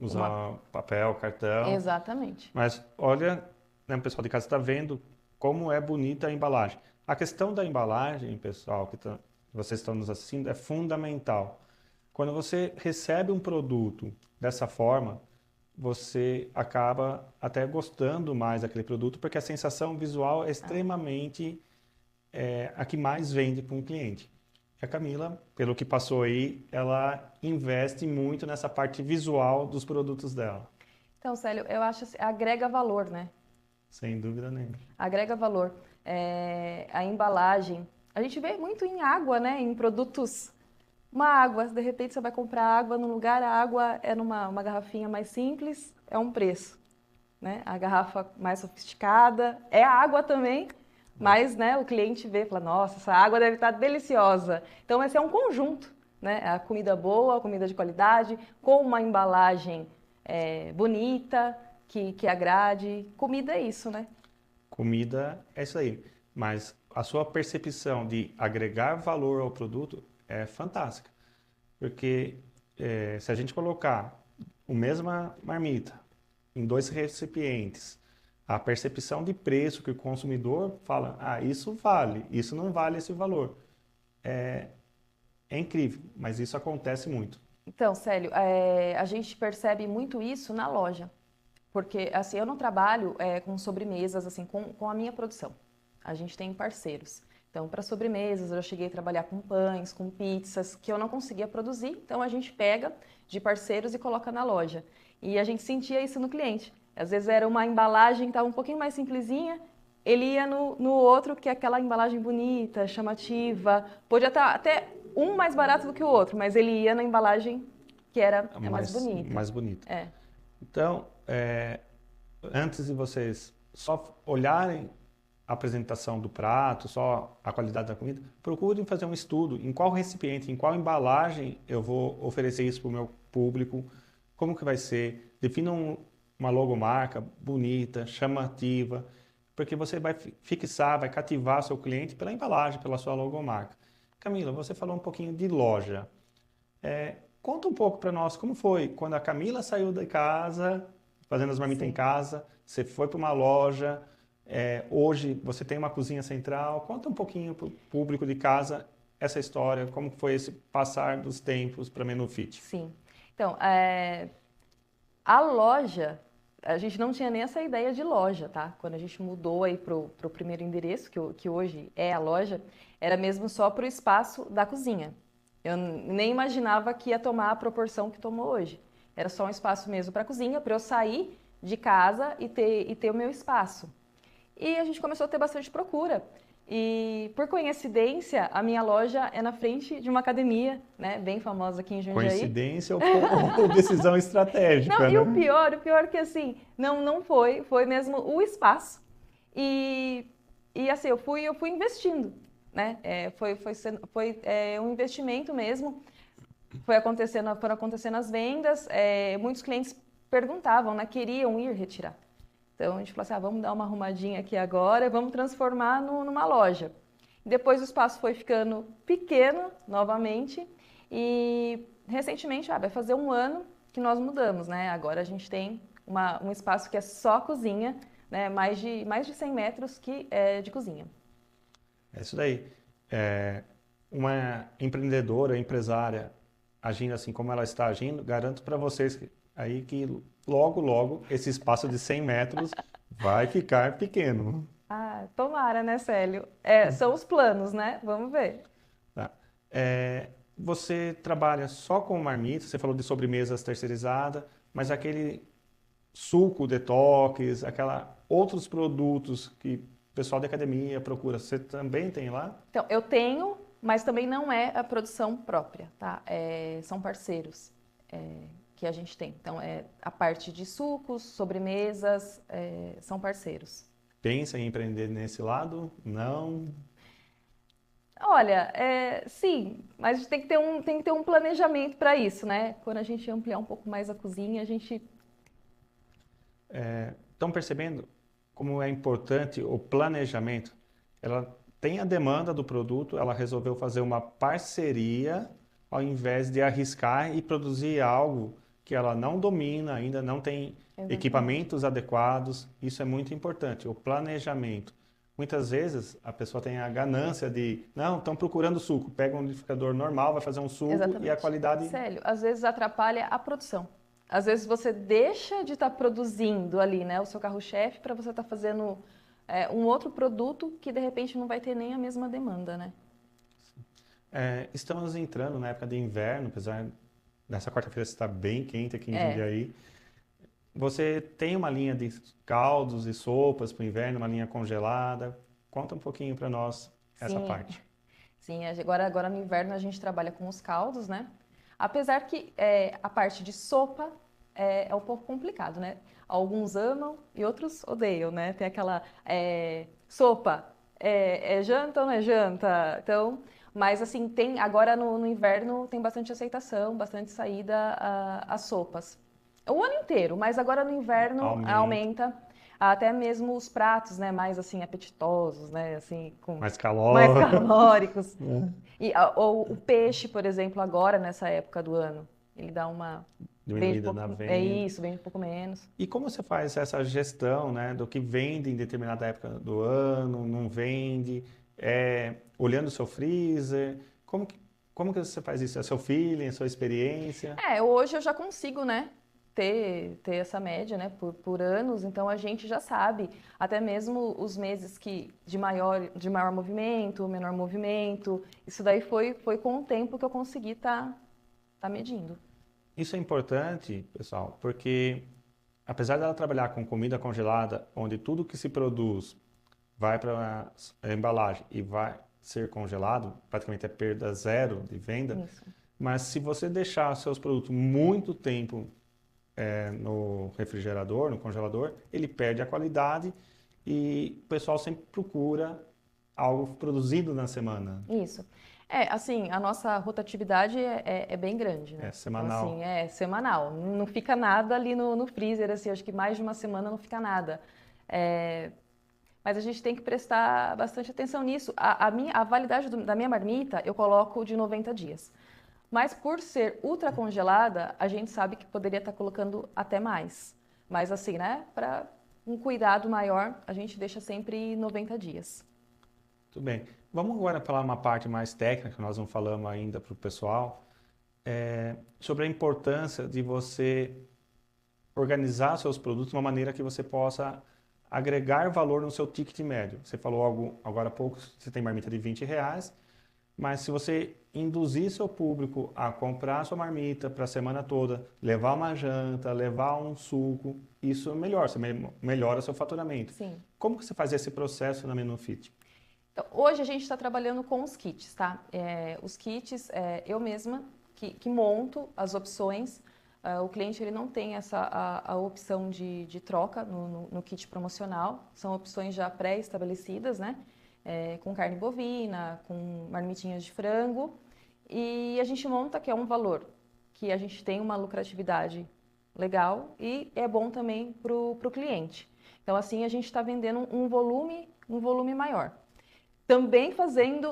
Usar papel, cartão. Exatamente. Mas olha, né, o pessoal de casa está vendo como é bonita a embalagem. A questão da embalagem, pessoal, vocês estão nos assistindo, é fundamental. Quando você recebe um produto dessa forma, você acaba até gostando mais daquele produto, porque a sensação visual é extremamente a que mais vende para um cliente. E a Camila, pelo que passou aí, ela investe muito nessa parte visual dos produtos dela. Então, Célio, eu acho assim, agrega valor, né? Sem dúvida nenhuma. Agrega valor. A embalagem, a gente vê muito em água, né? Em produtos. Uma água, de repente você vai comprar água num lugar, a água é numa uma garrafinha mais simples, é um preço, né? A garrafa mais sofisticada é a água também, mas, né, o cliente vê e fala, nossa, essa água deve estar deliciosa. Então, esse é um conjunto, né? A comida boa, a comida de qualidade, com uma embalagem bonita, que agrade. Comida é isso, né? Comida é isso aí. Mas a sua percepção de agregar valor ao produto é fantástica. Porque se a gente colocar a mesma marmita em dois recipientes, a percepção de preço que o consumidor fala, isso vale, isso não vale esse valor. É incrível, mas isso acontece muito. Então, Célio, a gente percebe muito isso na loja, porque assim eu não trabalho com sobremesas assim com a minha produção. A gente tem parceiros. Então, para sobremesas, eu já cheguei a trabalhar com pães, com pizzas, que eu não conseguia produzir. Então, a gente pega de parceiros e coloca na loja. E a gente sentia isso no cliente. Às vezes era uma embalagem que estava um pouquinho mais simplesinha, ele ia no outro, que é aquela embalagem bonita, chamativa. Podia estar até um mais barato do que o outro, mas ele ia na embalagem que é mais bonita. Mais bonito. É, Então, antes de vocês só olharem a apresentação do prato, só a qualidade da comida, procurem fazer um estudo em qual recipiente, em qual embalagem eu vou oferecer isso para o meu público, como que vai ser, definam uma logomarca bonita, chamativa, porque você vai fixar, vai cativar seu cliente pela embalagem, pela sua logomarca. Camila, você falou um pouquinho de loja. Conta um pouco para nós como foi quando a Camila saiu de casa, fazendo as marmitas em sim. casa, você foi para uma loja, hoje você tem uma cozinha central. Conta um pouquinho para o público de casa essa história, como foi esse passar dos tempos para Menufit. Sim. Então, a loja, a gente não tinha nem essa ideia de loja, tá? Quando a gente mudou aí pro primeiro endereço, que hoje é a loja, era mesmo só pro espaço da cozinha. Eu nem imaginava que ia tomar a proporção que tomou hoje. Era só um espaço mesmo para cozinha, para eu sair de casa e ter o meu espaço. E a gente começou a ter bastante procura. E, por coincidência, a minha loja é na frente de uma academia, né, bem famosa aqui em Jundiaí. Coincidência ou decisão estratégica, Não, e né? o pior que assim, não foi mesmo o espaço. E assim, eu fui investindo, né? Foi um investimento mesmo. Foram acontecendo as vendas, muitos clientes perguntavam, né, queriam ir retirar. Então a gente falou assim, vamos dar uma arrumadinha aqui agora e vamos transformar numa loja. Depois o espaço foi ficando pequeno novamente e recentemente, vai fazer um ano que nós mudamos, né? Agora a gente tem um espaço que é só cozinha, né? Mais de 100 metros que é de cozinha. É isso daí. Uma empreendedora, empresária, agindo assim como ela está agindo, garanto para vocês aí que logo, logo, esse espaço de 100 metros vai ficar pequeno. Tomara, né, Célio? São os planos, né? Vamos ver. Tá. Você trabalha só com marmita, você falou de sobremesas terceirizadas, mas aquele suco detox, outros produtos que o pessoal da academia procura, você também tem lá? Então, eu tenho, mas também não é a produção própria, tá? São parceiros que a gente tem. Então, a parte de sucos, sobremesas, são parceiros. Pensa em empreender nesse lado? Não? Olha, sim, mas a gente tem que ter um planejamento para isso, né? Quando a gente ampliar um pouco mais a cozinha, a gente... Estão percebendo como é importante o planejamento? Ela tem a demanda do produto, ela resolveu fazer uma parceria ao invés de arriscar e produzir algo que ela não domina, ainda não tem Exatamente. equipamentos adequados. Isso é muito importante, o planejamento. Muitas vezes a pessoa tem a ganância de, não, estão procurando suco, pega um liquidificador normal, vai fazer um suco e a Exatamente. qualidade. Sério, às vezes atrapalha a produção. Às vezes você deixa de estar produzindo ali, né, o seu carro-chefe para você estar fazendo um outro produto que de repente não vai ter nem a mesma demanda, né? Estamos entrando na época de inverno, apesar dessa quarta-feira estar bem quente aqui em É, Jundiaí. Você tem uma linha de caldos e sopas para o inverno, uma linha congelada. Conta um pouquinho para nós essa sim, parte. sim. Agora no inverno a gente trabalha com os caldos, né? Apesar que a parte de sopa é um pouco complicado, né? Alguns amam e outros odeiam, né? Tem aquela sopa, é janta ou não é janta? Então, mas assim, tem agora no inverno tem bastante aceitação, bastante saída às sopas. O ano inteiro, mas agora no inverno Aumenta, aumenta até mesmo os pratos, né? Mais assim, apetitosos, né? Assim, com mais mais calor, calóricos. né? E ou o peixe, por exemplo, agora nessa época do ano, ele dá uma vende um Diminuída na pouco, é venda. isso, vende um pouco menos. E como você faz essa gestão, né, do que vende em determinada época do ano, não vende, olhando o seu freezer? Como que você faz isso? É seu feeling, é sua experiência? Hoje eu já consigo, né, ter essa média, né, por anos, então a gente já sabe, até mesmo os meses que de maior movimento, menor movimento, isso daí foi com o tempo que eu consegui tá medindo. Isso é importante, pessoal, porque apesar dela trabalhar com comida congelada, onde tudo que se produz vai para a embalagem e vai ser congelado, praticamente é perda zero de venda, Isso. mas se você deixar seus produtos muito tempo no refrigerador, no congelador, ele perde a qualidade e o pessoal sempre procura algo produzido na semana, Isso. Assim, a nossa rotatividade é bem grande, é né? Então, assim, semanal. é semanal. Não fica nada ali no freezer, assim, acho que mais de uma semana não fica nada. É, mas a gente tem que prestar bastante atenção nisso. A validade da minha marmita eu coloco de 90 dias. Mas por ser ultra congelada, a gente sabe que poderia estar colocando até mais. Mas assim, né? Para um cuidado maior, a gente deixa sempre 90 dias. Tudo bem. Vamos agora falar uma parte mais técnica, que nós não falamos ainda para o pessoal, sobre a importância de você organizar seus produtos de uma maneira que você possa agregar valor no seu ticket médio. Você falou algo agora há pouco, você tem marmita de R$ 20, mas se você induzir seu público a comprar sua marmita para a semana toda, levar uma janta, levar um suco, isso é melhor, você melhora seu faturamento. Sim. Como que você faz esse processo na Menufit? Então, hoje a gente está trabalhando com os kits, tá? Os kits, eu mesma que monto as opções. O cliente ele não tem a opção de troca no kit promocional. São opções já pré-estabelecidas, né? Com carne bovina, com marmitinhas de frango. E a gente monta que é um valor que a gente tem uma lucratividade legal e é bom também para o cliente. Então, assim, a gente está vendendo um volume maior também fazendo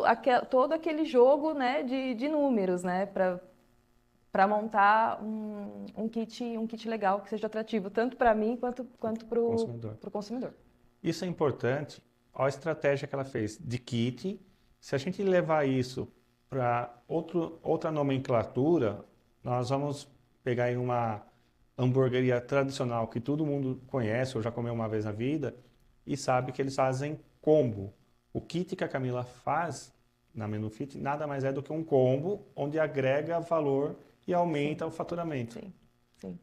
todo aquele jogo, né, de números, né, para montar um kit legal que seja atrativo tanto para mim quanto para o Consumidor. consumidor. Isso é importante. Olha a estratégia que ela fez de kit. Se a gente levar isso para outra nomenclatura, nós vamos pegar aí uma hamburgueria tradicional que todo mundo conhece ou já comeu uma vez na vida e sabe que eles fazem combo. O kit que a Camila faz na Menufit nada mais é do que um combo onde agrega valor e Sim, aumenta o faturamento. sim, sim.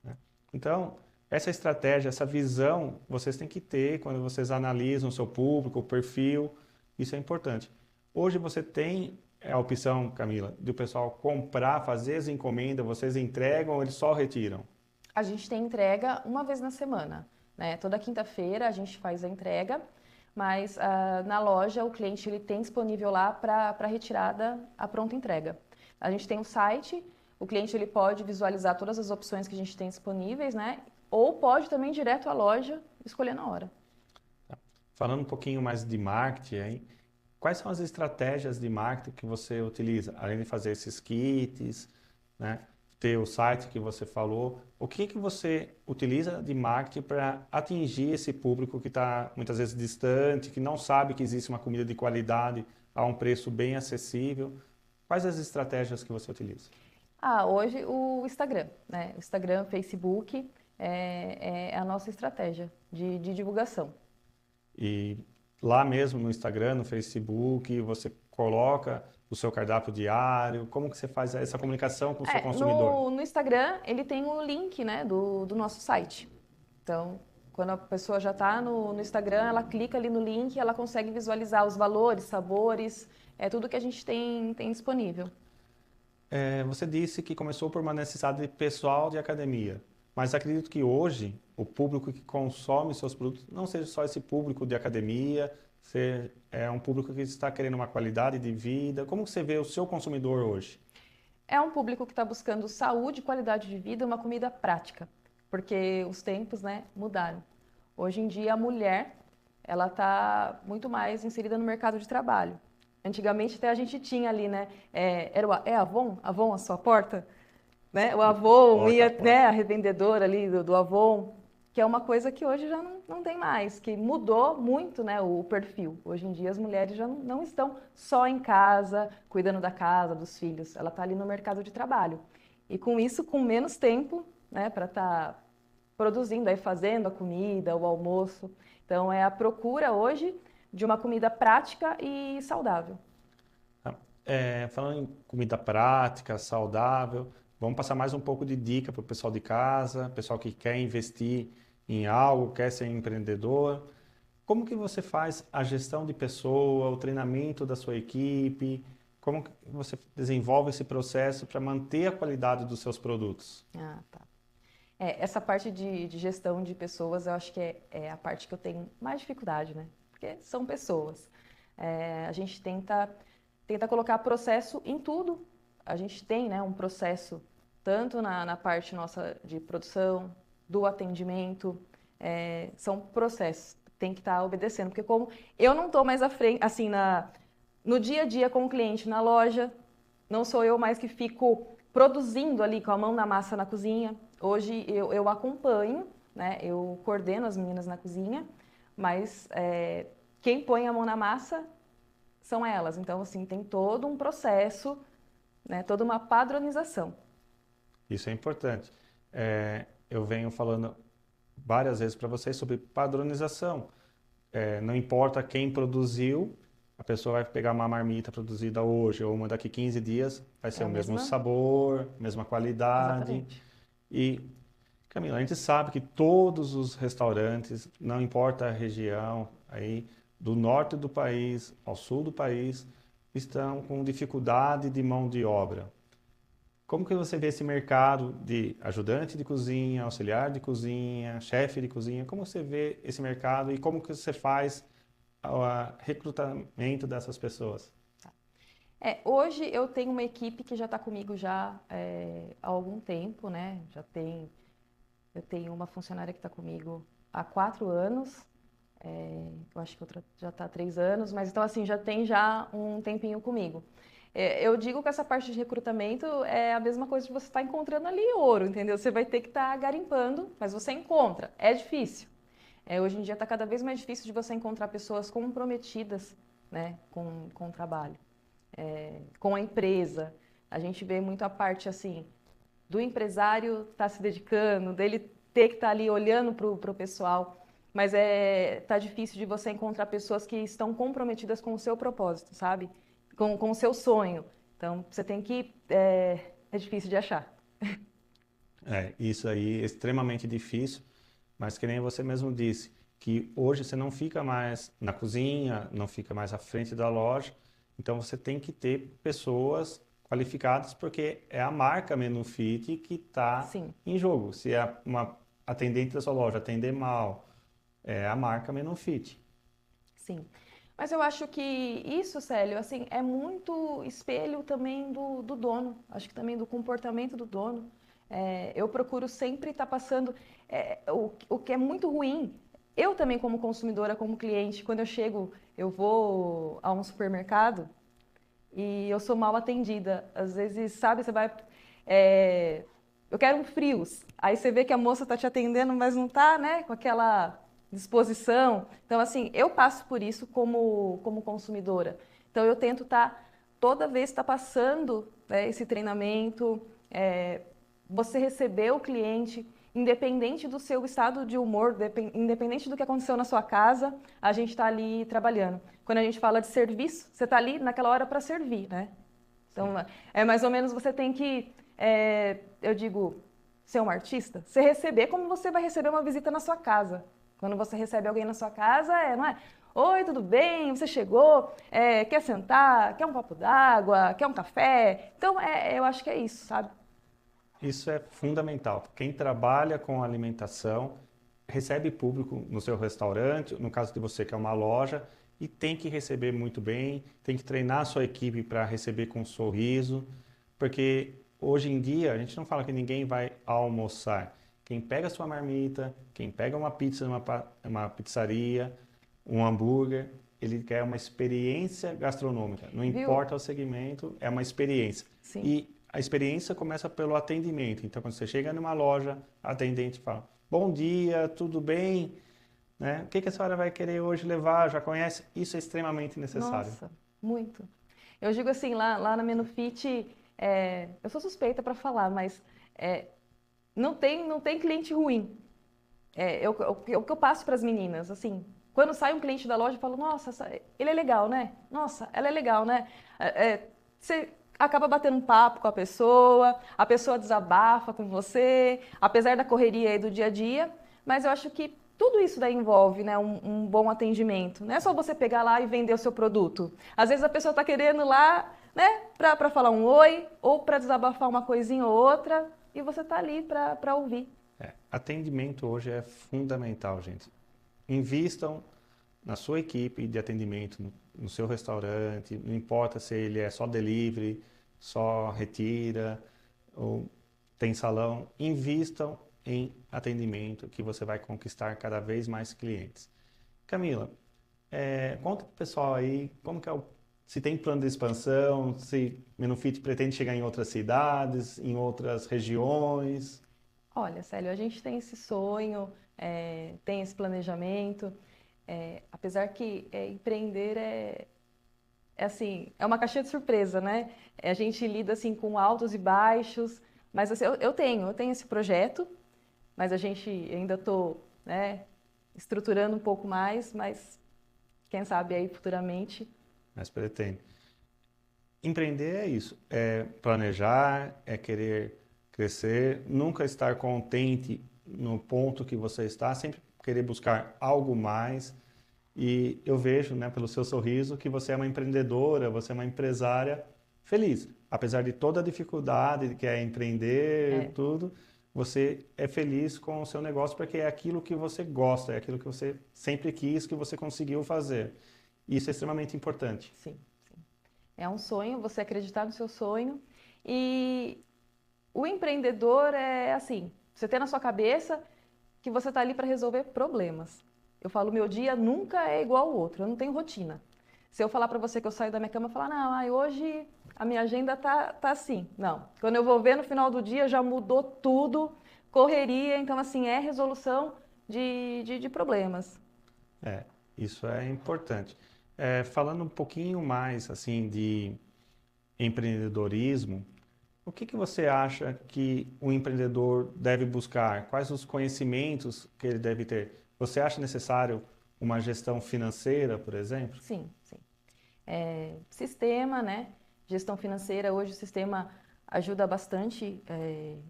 Né? Então, essa estratégia, essa visão, vocês têm que ter quando vocês analisam o seu público, o perfil, isso é importante. Hoje você tem a opção, Camila, de o pessoal comprar, fazer as encomendas, vocês entregam ou eles só retiram? A gente tem entrega uma vez na semana, né? Toda quinta-feira a gente faz a entrega. mas na loja o cliente ele tem disponível lá para retirada a pronta entrega. A gente tem um site, o cliente ele pode visualizar todas as opções que a gente tem disponíveis, né? Ou pode também ir direto à loja escolher na hora. Falando um pouquinho mais de marketing, aí, quais são as estratégias de marketing que você utiliza? Além de fazer esses kits, né? Ter o site que você falou, o que que você utiliza de marketing para atingir esse público que está muitas vezes distante, que não sabe que existe uma comida de qualidade a um preço bem acessível? Quais as estratégias que você utiliza? Hoje o Instagram, né? O Instagram, Facebook é a nossa estratégia de divulgação. E lá mesmo no Instagram, no Facebook, você coloca o seu cardápio diário? Como que você faz essa comunicação com o seu consumidor? No Instagram, ele tem o link, né, do nosso site. Então, quando a pessoa já está no Instagram, ela clica ali no link e ela consegue visualizar os valores, sabores, tudo que a gente tem disponível. Você disse que começou por uma necessidade pessoal de academia, mas acredito que hoje o público que consome seus produtos não seja só esse público de academia, é um público que está querendo uma qualidade de vida. Como você vê o seu consumidor hoje? É um público que está buscando saúde, qualidade de vida e uma comida prática, porque os tempos, né, mudaram. Hoje em dia, a mulher, ela está muito mais inserida no mercado de trabalho. Antigamente, até a gente tinha ali, né, Avon? Avon à sua porta? Né? O Avon Porta a ia, porta. né, a revendedora ali do Avon, que é uma coisa que hoje já não tem mais, que mudou muito, né, o perfil. Hoje em dia as mulheres já não estão só em casa, cuidando da casa, dos filhos. Ela está ali no mercado de trabalho. E com isso, com menos tempo, né, para estar produzindo, aí fazendo a comida, o almoço. Então é a procura hoje de uma comida prática e saudável. Falando em comida prática, saudável, vamos passar mais um pouco de dica para o pessoal de casa, pessoal que quer investir em algo, quer ser empreendedor. Como que você faz a gestão de pessoa, o treinamento da sua equipe? Como que você desenvolve esse processo para manter a qualidade dos seus produtos? Tá. Essa parte de gestão de pessoas, eu acho que é a parte que eu tenho mais dificuldade, né? Porque são pessoas. A gente tenta colocar processo em tudo. A gente tem, né, um processo tanto na parte nossa de produção, do atendimento, são processos. Tem que estar obedecendo, porque como eu não estou mais à frente, assim, no dia a dia com o cliente na loja, não sou eu mais que fico produzindo ali com a mão na massa na cozinha. Hoje eu acompanho, né? Eu coordeno as meninas na cozinha, mas quem põe a mão na massa são elas. Então, assim, tem todo um processo, né? Toda uma padronização. Isso é importante. Eu venho falando várias vezes para vocês sobre padronização. Não importa quem produziu, a pessoa vai pegar uma marmita produzida hoje ou uma daqui 15 dias, vai É ser a o mesmo mesma? sabor, mesma qualidade. Exatamente. E, Camila, a gente sabe que todos os restaurantes, não importa a região, aí do norte do país ao sul do país, estão com dificuldade de mão de obra. Como que você vê esse mercado de ajudante de cozinha, auxiliar de cozinha, chefe de cozinha? Como você vê esse mercado e como que você faz o recrutamento dessas pessoas? Hoje eu tenho uma equipe que já está comigo há algum tempo, né? Eu tenho uma funcionária que está comigo há 4 anos. Eu acho que outra já está há 3 anos, mas então assim já tem já um tempinho comigo. Eu digo que essa parte de recrutamento é a mesma coisa de você estar encontrando ali ouro, entendeu? Você vai ter que estar garimpando, mas você encontra. É difícil. Hoje em dia está cada vez mais difícil de você encontrar pessoas comprometidas, né, com o trabalho, com a empresa. A gente vê muito a parte assim do empresário estar se dedicando, dele ter que estar ali olhando para o pessoal. Mas tá difícil de você encontrar pessoas que estão comprometidas com o seu propósito, sabe? Com o seu sonho. Então, você tem que. É difícil de achar. Isso aí é extremamente difícil, mas que nem você mesmo disse, que hoje você não fica mais na cozinha, não fica mais à frente da loja, então você tem que ter pessoas qualificadas, porque é a marca Menu Fit que está Sim, em jogo. Se uma atendente da sua loja atender mal, é a marca Menu Fit. Sim. Mas eu acho que isso, Célio, assim, é muito espelho também do dono. Acho que também do comportamento do dono. Eu procuro sempre estar passando o que é muito ruim. Eu também, como consumidora, como cliente, quando eu chego, eu vou a um supermercado e eu sou mal atendida. Às vezes, sabe, você vai. é, eu quero um frios. Aí você vê que a moça está te atendendo, mas não está, né, com aquela disposição. Então, assim, eu passo por isso como consumidora. Então, eu tento estar, toda vez estar passando, né, esse treinamento, você receber o cliente, independente do seu estado de humor, independente do que aconteceu na sua casa, a gente está ali trabalhando. Quando a gente fala de serviço, você está ali naquela hora para servir, né? Então, Sim. é mais ou menos você tem que, eu digo, ser um artista, você receber como você vai receber uma visita na sua casa. Quando você recebe alguém na sua casa, não é? Oi, tudo bem? Você chegou? Quer sentar? Quer um copo d'água? Quer um café? Então, eu acho que é isso, sabe? Isso é fundamental. Quem trabalha com alimentação recebe público no seu restaurante, no caso de você que é uma loja, e tem que receber muito bem, tem que treinar a sua equipe para receber com um sorriso, porque hoje em dia a gente não fala que ninguém vai almoçar. Quem pega a sua marmita, quem pega uma pizza numa pizzaria, um hambúrguer, ele quer uma experiência gastronômica. Não Viu? importa o segmento, é uma experiência. Sim. E a experiência começa pelo atendimento. Então, quando você chega numa loja, a atendente fala: Bom dia, tudo bem? Né? O que que a senhora vai querer hoje levar? Já conhece? Isso é extremamente necessário. Nossa, muito. Eu digo assim, lá na Menufit, eu sou suspeita para falar, mas é, não tem cliente ruim. O que eu passo para as meninas, assim, quando sai um cliente da loja, eu falo, nossa, ele é legal, né? Nossa, ela é legal, né? Você acaba batendo um papo com a pessoa desabafa com você, apesar da correria aí do dia a dia, mas eu acho que tudo isso daí envolve, né, um bom atendimento. Não é só você pegar lá e vender o seu produto. Às vezes a pessoa está querendo lá, né, para falar um oi ou para desabafar uma coisinha ou outra, e você está ali para ouvir. Atendimento hoje é fundamental, gente. Invistam na sua equipe de atendimento, no seu restaurante, não importa se ele é só delivery, só retira, ou tem salão, invistam em atendimento que você vai conquistar cada vez mais clientes. Camila, conta pro pessoal aí como que se tem plano de expansão, se Menufit pretende chegar em outras cidades, em outras regiões. Olha, Célio, a gente tem esse sonho, tem esse planejamento, apesar que empreender é assim, é uma caixinha de surpresa, né? A gente lida assim com altos e baixos, mas assim, eu tenho esse projeto, mas a gente ainda estou, né, estruturando um pouco mais, mas quem sabe aí futuramente. Mas pretende. Empreender é isso, é planejar, é querer crescer, nunca estar contente no ponto que você está, sempre querer buscar algo mais. E eu vejo, né, pelo seu sorriso, que você é uma empreendedora, você é uma empresária feliz. Apesar de toda a dificuldade que é empreender, É, tudo, você é feliz com o seu negócio porque é aquilo que você gosta, é aquilo que você sempre quis, que você conseguiu fazer. Isso é extremamente importante. sim, sim. É um sonho, você acreditar no seu sonho e o empreendedor é assim, você tem na sua cabeça que você está ali para resolver problemas. Eu falo, meu dia nunca é igual ao outro, eu não tenho rotina. Se eu falar para você que eu saio da minha cama e falar, não, hoje a minha agenda tá assim. Não. Quando eu vou ver no final do dia já mudou tudo, correria, então assim, é resolução de problemas. É, isso é importante. Falando um pouquinho mais assim de empreendedorismo, o que que você acha que o empreendedor deve buscar? Quais os conhecimentos que ele deve ter? Você acha necessário uma gestão financeira, por exemplo? Sim, sim. Sistema, né? Gestão financeira, hoje o sistema ajuda bastante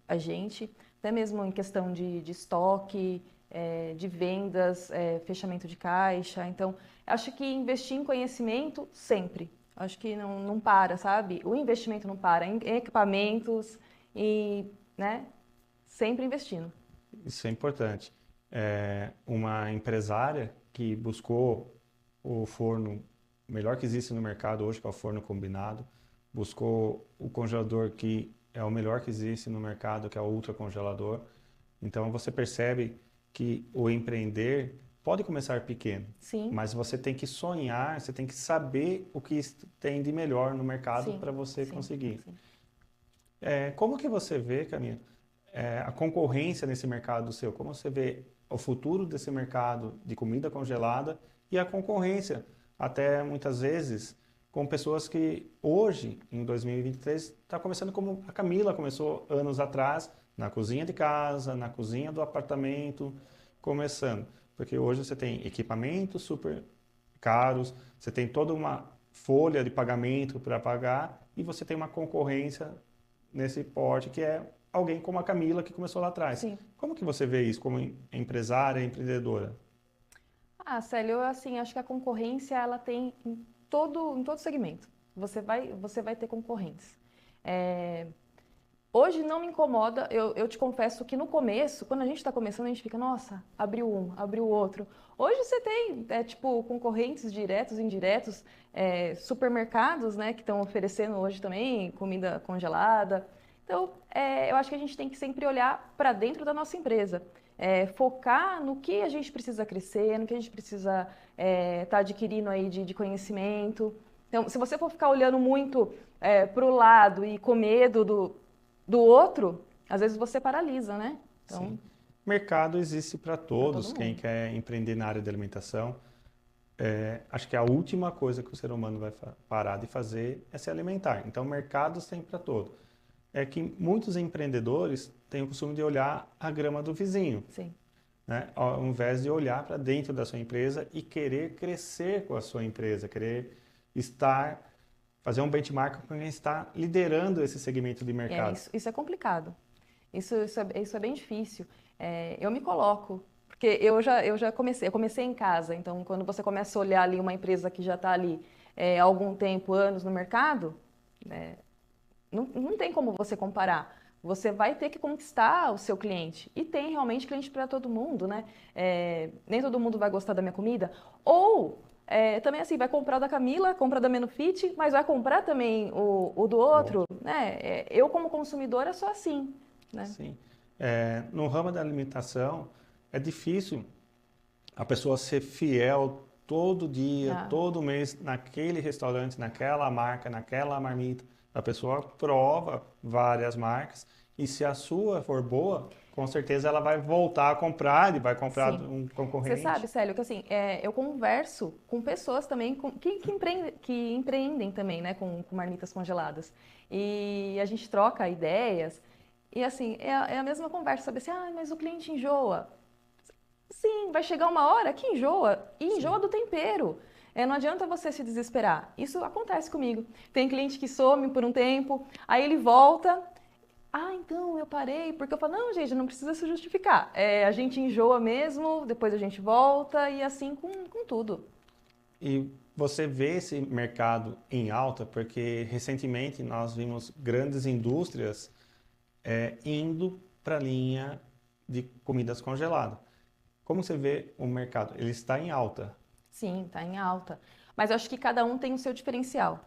a gente, até mesmo em questão de estoque, de vendas, fechamento de caixa. Então, acho que investir em conhecimento sempre. Acho que não para, sabe? O investimento não para em equipamentos e, né? Sempre investindo. Isso é importante. Uma empresária que buscou o forno melhor que existe no mercado hoje, que é o forno combinado, buscou o congelador que é o melhor que existe no mercado, que é o ultracongelador. Então você percebe que o empreender pode começar pequeno, Sim, mas você tem que sonhar, você tem que saber o que tem de melhor no mercado sim, para você sim, conseguir. sim. Como que você vê, Camila, a concorrência nesse mercado seu? Como você vê o futuro desse mercado de comida congelada e a concorrência, até muitas vezes, com pessoas que hoje, em 2023, está começando como a Camila começou anos atrás, na cozinha de casa, na cozinha do apartamento, começando. Porque hoje você tem equipamentos super caros, você tem toda uma folha de pagamento para pagar e você tem uma concorrência nesse porte, que é alguém como a Camila, que começou lá atrás. Sim. Como que você vê isso como empresária, empreendedora? Ah, Célio, eu assim, acho que a concorrência ela tem em todo segmento. Você vai ter concorrentes. É, hoje não me incomoda, eu te confesso que no começo, quando a gente está começando, a gente fica, nossa, abriu um, abriu outro. Hoje você tem, tipo, concorrentes diretos e indiretos, supermercados, né, que estão oferecendo hoje também comida congelada. Então, eu acho que a gente tem que sempre olhar para dentro da nossa empresa. Focar no que a gente precisa crescer, no que a gente precisa estar adquirindo aí de conhecimento. Então, se você for ficar olhando muito para o lado e com medo do outro, às vezes você paralisa, né? Então, Sim. Mercado existe para para todo todos, quem mundo. quer empreender na área de alimentação. Acho que a última coisa que o ser humano vai parar de fazer é se alimentar. Então, mercados tem para todo. É que muitos empreendedores têm o costume de olhar a grama do vizinho, Sim. né? Ao invés de olhar para dentro da sua empresa e querer crescer com a sua empresa, querer estar, fazer um benchmark com quem está liderando esse segmento de mercado. Isso é complicado. Isso é bem difícil. Eu me coloco, porque eu já comecei, eu comecei em casa, então quando você começa a olhar ali uma empresa que já está ali há algum tempo, anos no mercado, né, não tem como você comparar. Você vai ter que conquistar o seu cliente. E tem realmente cliente para todo mundo, né? Nem todo mundo vai gostar da minha comida. Ou também assim, vai comprar o da Camila, compra da Menufit, mas vai comprar também o do O outro, outro. né? Eu, como consumidora, sou assim, né? Sim. No ramo da alimentação, é difícil a pessoa ser fiel todo dia, Ah, todo mês, naquele restaurante, naquela marca, naquela marmita. A pessoa prova várias marcas e se a sua for boa, com certeza ela vai voltar a comprar e vai comprar de sim. um Você sabe, concorrente. Célio, que assim, eu converso com pessoas também que empreendem também, né, com marmitas congeladas. E a gente troca ideias. E assim, é a mesma conversa, sabe assim, mas o cliente enjoa. Sim, vai chegar uma hora que enjoa, e enjoa Sim. do tempero. Não adianta você se desesperar. Isso acontece comigo. Tem cliente que some por um tempo, aí ele volta. Ah, então eu parei, porque eu falo, não, gente, não precisa se justificar. A gente enjoa mesmo, depois a gente volta, e assim com tudo. E você vê esse mercado em alta porque recentemente nós vimos grandes indústrias indo para a linha de comidas congeladas. Como você vê o mercado? Ele está em alta. Sim, está em alta. Mas eu acho que cada um tem o seu diferencial.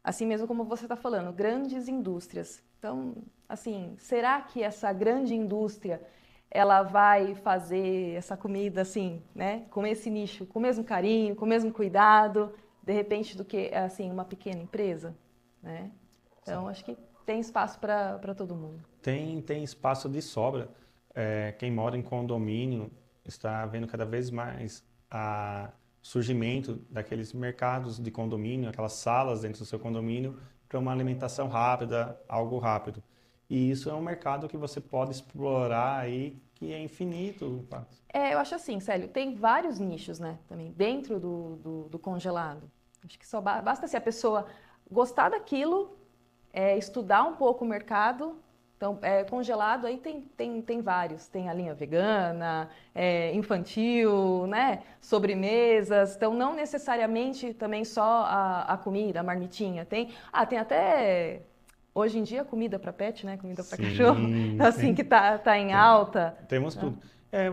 Assim mesmo como você está falando, grandes indústrias. Então, assim, será que essa grande indústria ela vai fazer essa comida assim, né, com esse nicho, com o mesmo carinho, com o mesmo cuidado, de repente do que assim uma pequena empresa, né? Sim. Então, acho que tem espaço para todo mundo. Tem espaço de sobra. Quem mora em condomínio está vendo cada vez mais o surgimento daqueles mercados de condomínio, aquelas salas dentro do seu condomínio para uma alimentação rápida, algo rápido. E isso é um mercado que você pode explorar aí, que é infinito. Eu acho assim, Célio, tem vários nichos, né, também, dentro do congelado. Acho que só basta se a pessoa gostar daquilo, estudar um pouco o mercado. Então, congelado aí tem vários. Tem a linha vegana, infantil, né, sobremesas. Então, não necessariamente também só a comida, a marmitinha. Tem até... Hoje em dia, comida para pet, né? Comida para cachorro, Sim, assim, que tá em tem- alta. temos Né? tudo.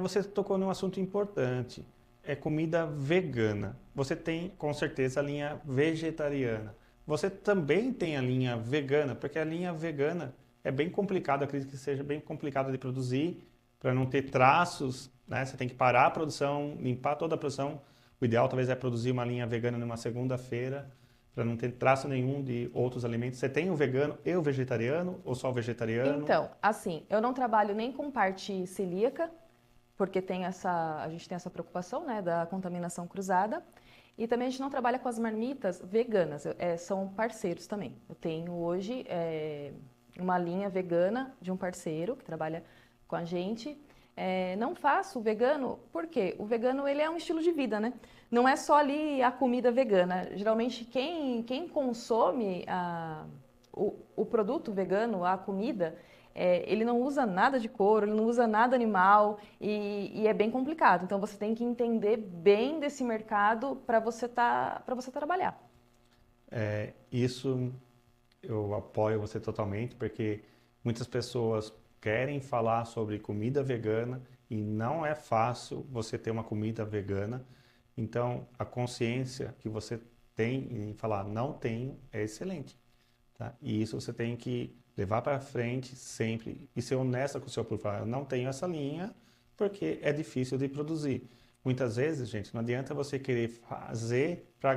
Você tocou num assunto importante. é comida vegana. Você tem, com certeza, a linha vegetariana. Você também tem a linha vegana, porque a linha vegana é bem complicada, acredito que seja bem complicada de produzir, para não ter traços, né? Você tem que parar a produção, limpar toda a produção. O ideal talvez é produzir uma linha vegana numa segunda-feira, para não ter traço nenhum de outros alimentos. Você tem o vegano e o vegetariano, ou só o vegetariano? Então, assim, eu não trabalho nem com parte celíaca, porque a gente tem essa preocupação, né, da contaminação cruzada. E também a gente não trabalha com as marmitas veganas, são parceiros também. Eu tenho hoje uma linha vegana de um parceiro que trabalha com a gente. Não faço vegano, porque o vegano ele é um estilo de vida, né? Não é só ali a comida vegana. Geralmente quem consome o produto vegano, a comida, ele não usa nada de couro, ele não usa nada animal e é bem complicado. Então você tem que entender bem desse mercado para você trabalhar. Isso eu apoio você totalmente, porque muitas pessoas querem falar sobre comida vegana e não é fácil você ter uma comida vegana. Então, a consciência que você tem em falar não tenho é excelente, tá? E isso você tem que levar para frente sempre e ser honesta com o seu público. Falar, eu não tenho essa linha porque é difícil de produzir. Muitas vezes, gente, não adianta você querer fazer para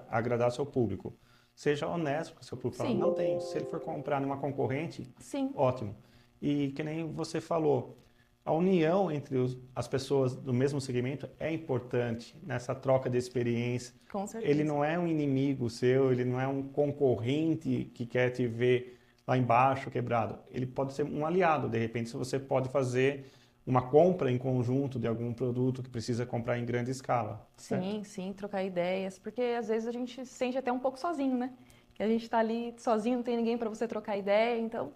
agradar o seu público. Seja honesto com o seu público. Fala, Sim. não tenho. Se ele for comprar numa concorrente, Sim. ótimo. E que nem você falou, a união entre as pessoas do mesmo segmento é importante nessa troca de experiência. Com certeza. Ele não é um inimigo seu, ele não é um concorrente que quer te ver lá embaixo quebrado. Ele pode ser um aliado, de repente, se você pode fazer uma compra em conjunto de algum produto que precisa comprar em grande escala. Sim, sim, trocar ideias, porque às vezes a gente se sente até um pouco sozinho, né? Que a gente está ali sozinho, não tem ninguém para você trocar ideia, então,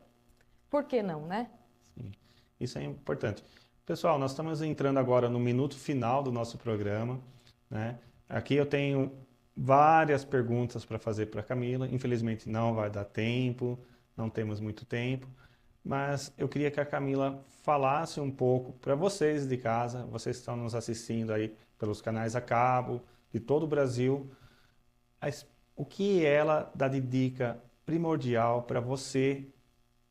por que não, né? Sim, isso é importante. Pessoal, nós estamos entrando agora no minuto final do nosso programa, né? Aqui eu tenho várias perguntas para fazer para a Camila. Infelizmente não vai dar tempo, não temos muito tempo, mas eu queria que a Camila falasse um pouco para vocês de casa, vocês que estão nos assistindo aí pelos canais a cabo de todo o Brasil, o que ela dá de dica primordial para você,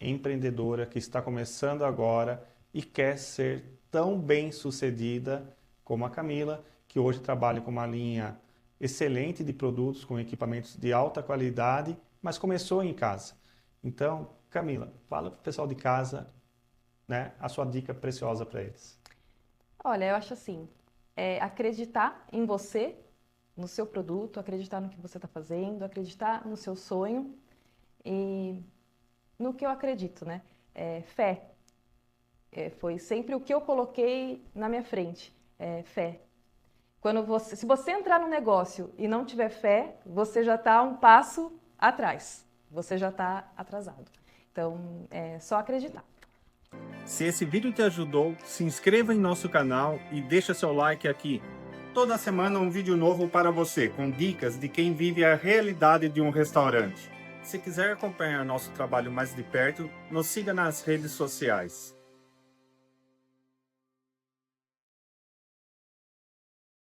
empreendedora que está começando agora e quer ser tão bem sucedida como a Camila, que hoje trabalha com uma linha excelente de produtos com equipamentos de alta qualidade, mas começou em casa. Então, Camila, fala para o pessoal de casa, né, a sua dica preciosa para eles. Olha, eu acho assim, acreditar em você, no seu produto, acreditar no que você está fazendo, acreditar no seu sonho e no que eu acredito, né? Fé. Foi sempre o que eu coloquei na minha frente, fé. Se você entrar no negócio e não tiver fé, você já está um passo atrás, você já está atrasado. Então, é só acreditar. Se esse vídeo te ajudou, se inscreva em nosso canal e deixa seu like aqui. Toda semana um vídeo novo para você, com dicas de quem vive a realidade de um restaurante. Se quiser acompanhar nosso trabalho mais de perto, nos siga nas redes sociais.